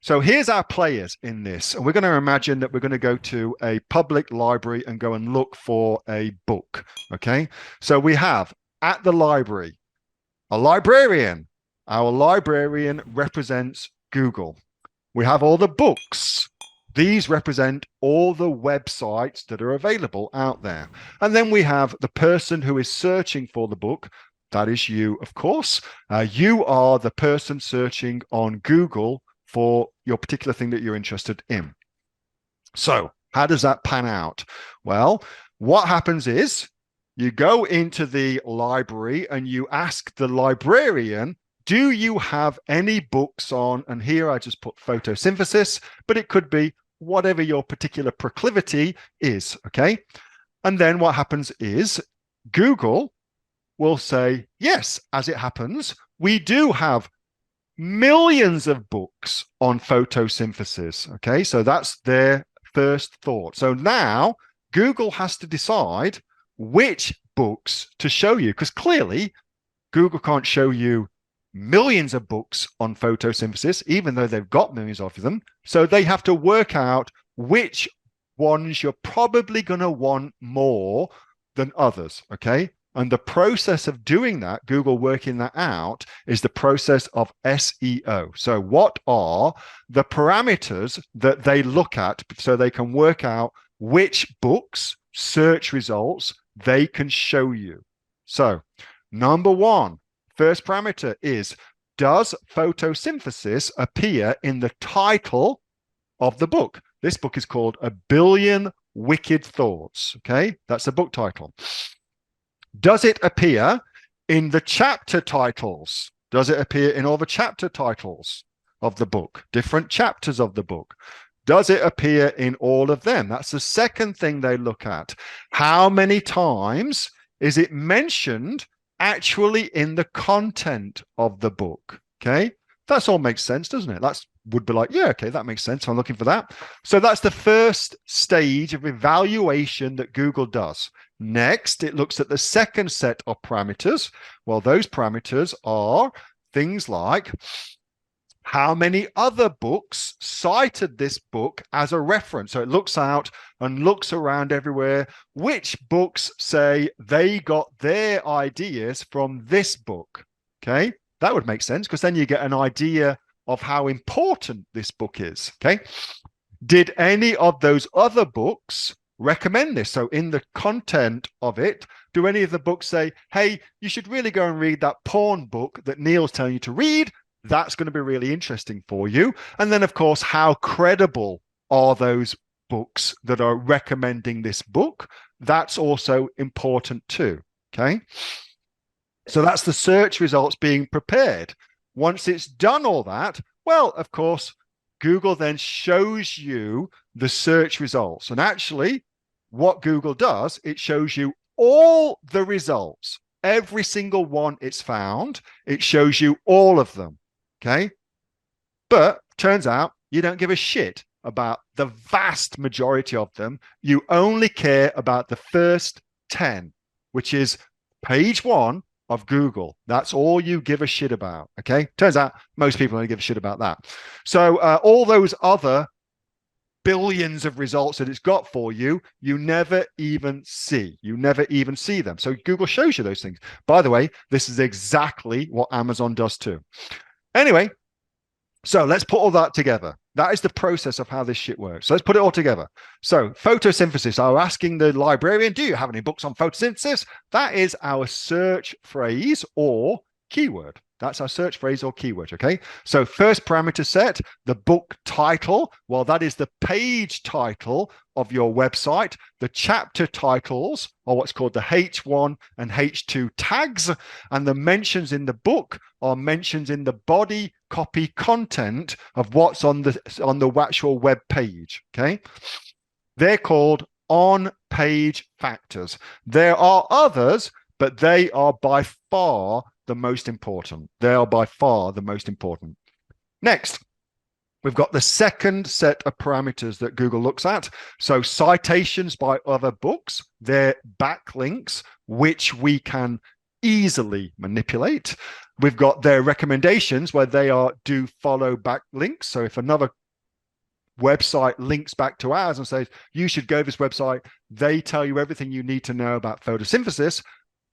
So here's our players in this. And we're going to imagine that we're going to go to a public library and go and look for a book. Okay. So we have at the library a librarian. Our librarian represents Google. We have all the books. These represent all the websites that are available out there. And then we have the person who is searching for the book. That is you, of course. You are the person searching on Google for your particular thing that you're interested in. So how does that pan out? Well, what happens is you go into the library and you ask the librarian, do you have any books on, and here I just put photosynthesis, but it could be whatever your particular proclivity is, okay? And then what happens is Google will say, yes, as it happens, we do have millions of books on photosynthesis, okay? So that's their first thought. So now Google has to decide which books to show you, because clearly Google can't show you millions of books on photosynthesis, even though they've got millions of them. So they have to work out which ones you're probably going to want more than others, okay? And the process of doing that, Google working that out, is the process of SEO. So what are the parameters that they look at so they can work out which books, search results they can show you? So number one, first parameter is, does photosynthesis appear in the title of the book? This book is called A Billion Wicked Thoughts, okay? That's the book title. Does it appear in the chapter titles? Does it appear in all the chapter titles of the book? Different chapters of the book. Does it appear in all of them? That's the second thing they look at. How many times is it mentioned actually in the content of the book? Okay, that's all makes sense, doesn't it? That's would be like, yeah, okay, that makes sense. I'm looking for that. So that's the first stage of evaluation that Google does. Next, it looks at the second set of parameters. Well, those parameters are things like how many other books cited this book as a reference. So it looks out and looks around everywhere. Which books say they got their ideas from this book? Okay, that would make sense, because then you get an idea of how important this book is. Okay, did any of those other books recommend this? So in the content of it, do any of the books say, hey, you should really go and read that porn book that Neil's telling you to read? That's going to be really interesting for you. And then, of course, how credible are those books that are recommending this book? That's also important too, okay? So that's the search results being prepared. Once it's done all that, well, of course, Google then shows you the search results. And actually, what Google does, it shows you all the results. Every single one it's found, it shows you all of them. Okay, but turns out you don't give a shit about the vast majority of them. You only care about the first 10, which is page 1 of Google. That's all you give a shit about. Okay, turns out most people only give a shit about that. So all those other billions of results that it's got for you, you never even see. You never even see them. So Google shows you those things. By the way, this is exactly what Amazon does too. Anyway, so let's put all that together. That is the process of how this shit works. So let's put it all together. So photosynthesis, I'm asking the librarian, do you have any books on photosynthesis? That is our search phrase or keyword. That's our search phrase or keyword, okay? So first parameter set, the book title. Well, that is the page title of your website. The chapter titles are what's called the H1 and H2 tags. And the mentions in the book are mentions in the body copy content of what's on the actual web page, okay? They're called on-page factors. There are others, but they are by far the most important. They are by far the most important. Next, we've got the second set of parameters that Google looks at. So citations by other books, they're backlinks, which we can easily manipulate. We've got their recommendations where they do follow back links. So if another website links back to ours and says, you should go to this website, they tell you everything you need to know about photosynthesis.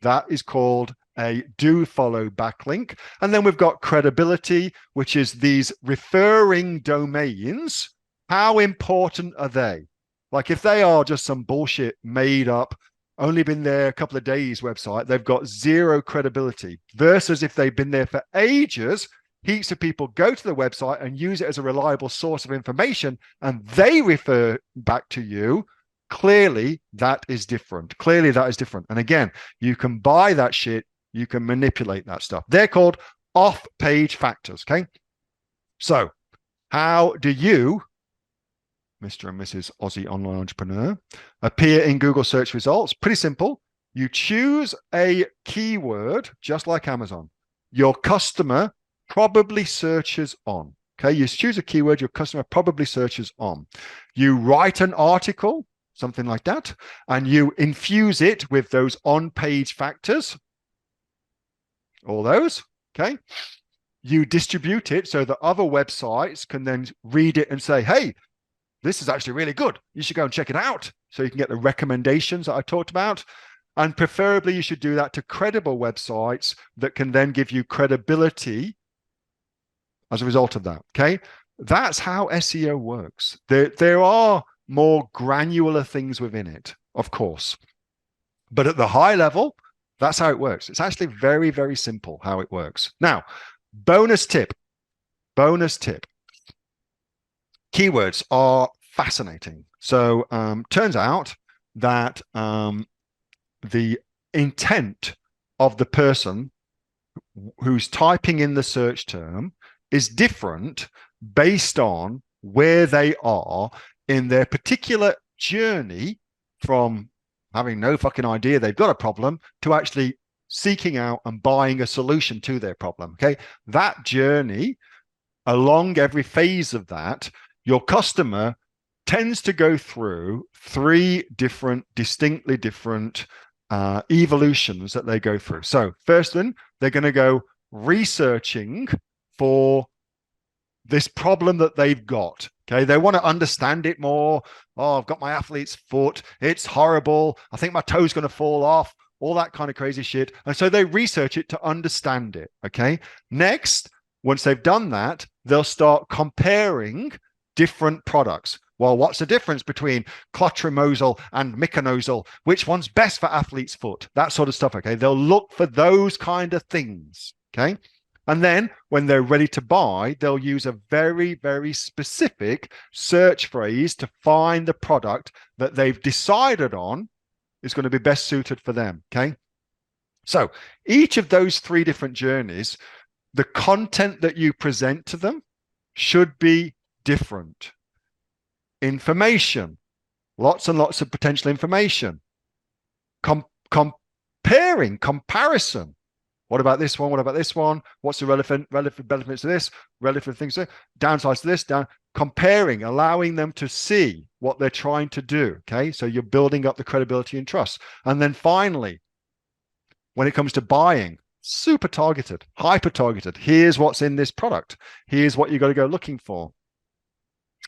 That is called a do follow backlink. And then we've got credibility, which is these referring domains. How important are they? Like if they are just some bullshit made up, only been there a couple of days website, they've got zero credibility, versus if they've been there for ages, heaps of people go to the website and use it as a reliable source of information and they refer back to you. Clearly that is different. Clearly that is different. And again, you can buy that shit, you can manipulate that stuff. They're called off-page factors, okay? So how do you, Mr. and Mrs. Aussie Online Entrepreneur, appear in Google search results? Pretty simple. You choose a keyword, just like Amazon. Your customer probably searches on. Okay, you choose a keyword your customer probably searches on. You write an article, something like that, and you infuse it with those on-page factors. All those, okay? You distribute it so that other websites can then read it and say, hey, this is actually really good. You should go and check it out. So you can get the recommendations that I talked about. And preferably you should do that to credible websites that can then give you credibility as a result of that, okay? That's how SEO works. There are more granular things within it, of course. But at the high level, that's how it works. It's actually very, very simple how it works. Now, bonus tip. Keywords are fascinating. So turns out that the intent of the person who's typing in the search term is different based on where they are in their particular journey from having no fucking idea they've got a problem to actually seeking out and buying a solution to their problem. Okay, that journey, along every phase of that, your customer tends to go through three distinctly different evolutions that they go through. So first one, they're going to go researching for this problem that they've got. Okay, they want to understand it more. Oh, I've got my athlete's foot. It's horrible. I think my toe's going to fall off. All that kind of crazy shit. And so they research it to understand it. Okay. Next, once they've done that, they'll start comparing different products. Well, what's the difference between clotrimazole and miconazole? Which one's best for athlete's foot? That sort of stuff. Okay. They'll look for those kind of things. Okay. And then when they're ready to buy, they'll use a very, very specific search phrase to find the product that they've decided on is going to be best suited for them. Okay. So each of those three different journeys, the content that you present to them should be different. Information, lots and lots of potential information. Comparison. What about this one? What about this one? What's the relevant benefits to this? Relevant things to downsides to this? Comparing, allowing them to see what they're trying to do. Okay, so you're building up the credibility and trust. And then finally, when it comes to buying, super targeted, hyper targeted. Here's what's in this product. Here's what you got to go looking for.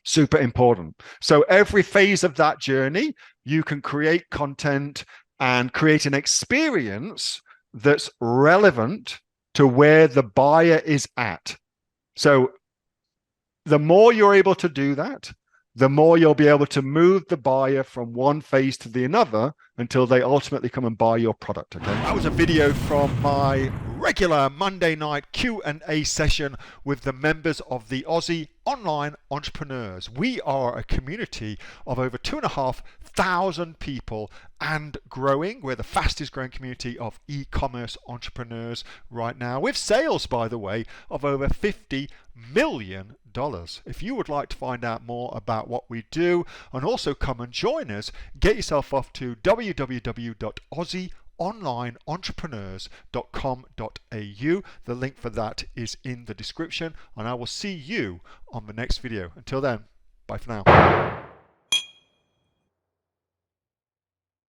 Super important. So every phase of that journey, you can create content and create an experience that's relevant to where the buyer is at. So the more you're able to do that, the more you'll be able to move the buyer from one phase to the another until they ultimately come and buy your product. Okay, that was a video from my regular Monday night Q&A session with the members of the Aussie Online Entrepreneurs. We are a community of over 2,500 people and growing. We're the fastest growing community of e-commerce entrepreneurs right now, with sales, by the way, of over $50 million. If you would like to find out more about what we do and also come and join us, get yourself off to www.aussieonlineentrepreneurs.com.au. The link for that is in the description, and I will see you on the next video. Until then, bye for now.